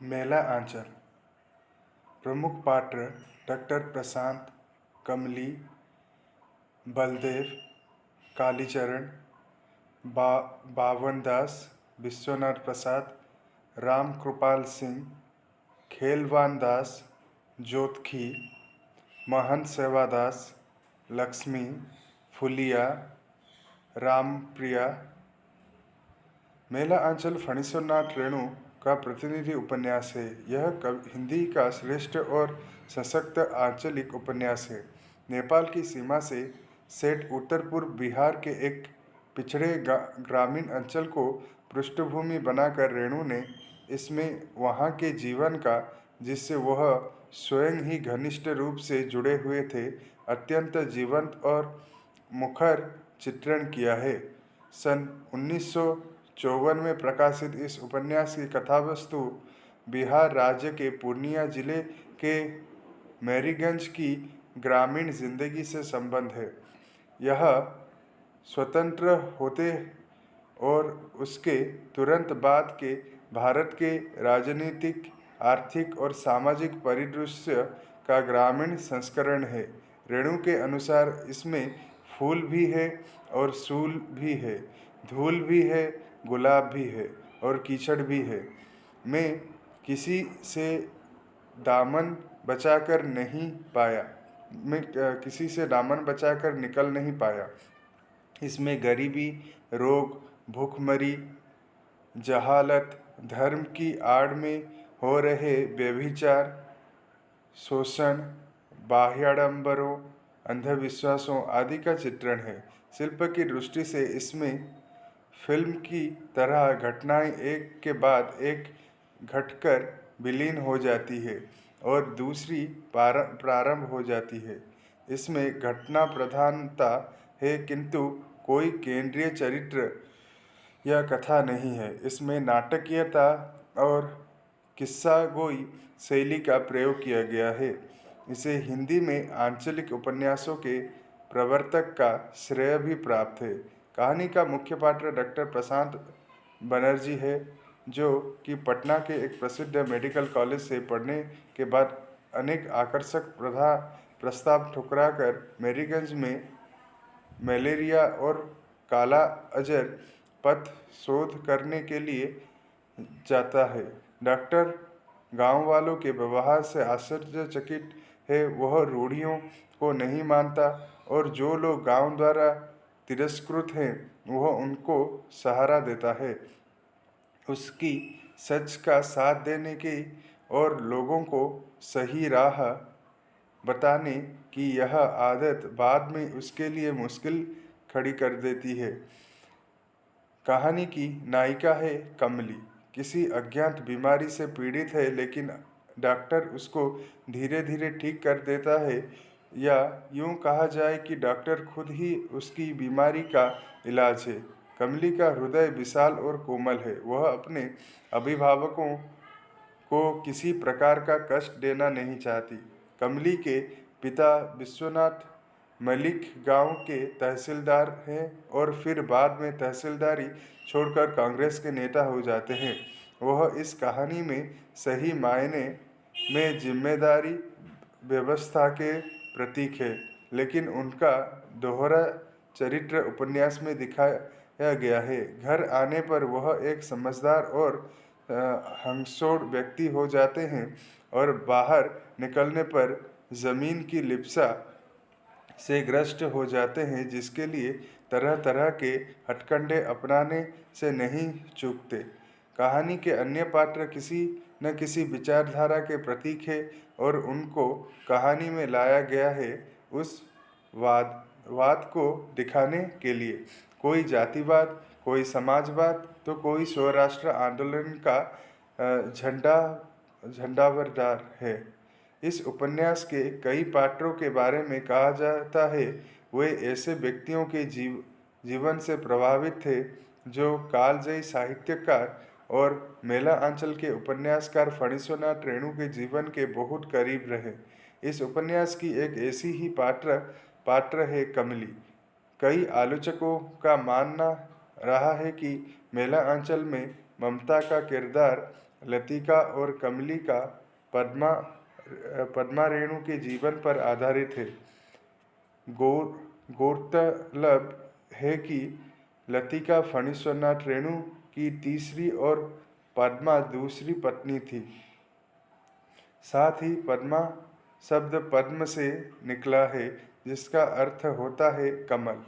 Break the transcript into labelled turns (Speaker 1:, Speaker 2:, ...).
Speaker 1: मेला आंचल। प्रमुख पात्र डॉक्टर प्रशांत, कमली, बलदेव, कालीचरण, बावन दास, विश्वनाथ प्रसाद, राम कृपाल सिंह, खेलवान दास, जोतखी, महंत सेवादास, लक्ष्मी, फुलिया, रामप्रिया। मेला आंचल फणीश्वरनाथ रेणु का प्रतिनिधि उपन्यास है। यह हिंदी का श्रेष्ठ और सशक्त आंचलिक उपन्यास है। नेपाल की सीमा से सेठ उत्तर पूर्व बिहार के एक पिछड़े ग्रामीण अंचल को पृष्ठभूमि बनाकर रेणु ने इसमें वहाँ के जीवन का, जिससे वह स्वयं ही घनिष्ठ रूप से जुड़े हुए थे, अत्यंत जीवंत और मुखर चित्रण किया है। सन 1954 में प्रकाशित इस उपन्यास की कथावस्तु बिहार राज्य के पूर्णिया जिले के मैरीगंज की ग्रामीण जिंदगी से संबंध है। यह स्वतंत्र होते और उसके तुरंत बाद के भारत के राजनीतिक, आर्थिक और सामाजिक परिदृश्य का ग्रामीण संस्करण है। रेणु के अनुसार इसमें फूल भी है और सूल भी है, धूल भी है, गुलाब भी है और कीचड़ भी है। मैं किसी से दामन बचाकर नहीं पाया मैं किसी से दामन बचाकर निकल नहीं पाया। इसमें गरीबी, रोग, भूखमरी, जहालत, धर्म की आड़ में हो रहे व्यभिचार, शोषण, बाह्याडंबरों, अंधविश्वासों आदि का चित्रण है। शिल्प की दृष्टि से इसमें फिल्म की तरह घटनाएं एक के बाद एक घटकर विलीन हो जाती है और दूसरी प्रारंभ हो जाती है। इसमें घटना प्रधानता है, किंतु कोई केंद्रीय चरित्र या कथा नहीं है। इसमें नाटकीयता और किस्सागोई शैली का प्रयोग किया गया है। इसे हिंदी में आंचलिक उपन्यासों के प्रवर्तक का श्रेय भी प्राप्त है। कहानी का मुख्य पात्र डॉक्टर प्रशांत बनर्जी है, जो कि पटना के एक प्रसिद्ध मेडिकल कॉलेज से पढ़ने के बाद अनेक आकर्षक प्रस्ताव ठुकराकर मैरीगंज में मलेरिया और काला अजर पथ शोध करने के लिए जाता है। डॉक्टर गांव वालों के व्यवहार से आश्चर्यचकित है। वह रूढ़ियों को नहीं मानता और जो लोग गांव द्वारा तिरस्कृत हैं, वह उनको सहारा देता है। उसकी सच का साथ देने की और लोगों को सही राह बताने की यह आदत बाद में उसके लिए मुश्किल खड़ी कर देती है। कहानी की नायिका है कमली। किसी अज्ञात बीमारी से पीड़ित है, लेकिन डॉक्टर उसको धीरे धीरे ठीक कर देता है, या यूँ कहा जाए कि डॉक्टर खुद ही उसकी बीमारी का इलाज है। कमली का हृदय विशाल और कोमल है। वह अपने अभिभावकों को किसी प्रकार का कष्ट देना नहीं चाहती। कमली के पिता विश्वनाथ मलिक गांव के तहसीलदार हैं और फिर बाद में तहसीलदारी छोड़कर कांग्रेस के नेता हो जाते हैं। वह इस कहानी में सही मायने में जिम्मेदारी व्यवस्था के प्रतीक है, लेकिन उनका दोहरा चरित्र उपन्यास में दिखाया गया है। घर आने पर वह एक समझदार और हंसोड़ व्यक्ति हो जाते हैं और बाहर निकलने पर जमीन की लिप्सा से ग्रस्त हो जाते हैं, जिसके लिए तरह तरह के हथकंडे अपनाने से नहीं चूकते। कहानी के अन्य पात्र किसी न किसी विचारधारा के प्रतीक है और उनको कहानी में लाया गया है उस वाद को दिखाने के लिए। कोई जातिवाद, कोई समाजवाद, तो कोई स्वराष्ट्र आंदोलन का झंडावरदार है। इस उपन्यास के कई पात्रों के बारे में कहा जाता है वे ऐसे व्यक्तियों के जीवन से प्रभावित थे जो कालजयी साहित्यकार और मेला आंचल के उपन्यासकार फणीश्वरनाथ रेणु के जीवन के बहुत करीब रहे। इस उपन्यास की एक ऐसी ही पात्र है कमली। कई आलोचकों का मानना रहा है कि मेला आंचल में ममता का किरदार लतिका और कमली का पद्मा पद्मा रेणु के जीवन पर आधारित है। गौर गौरतलब है कि लतिका फणीश्वरनाथ रेणु की तीसरी और पद्मा दूसरी पत्नी थी। साथ ही पद्मा शब्द पद्म से निकला है, जिसका अर्थ होता है कमल।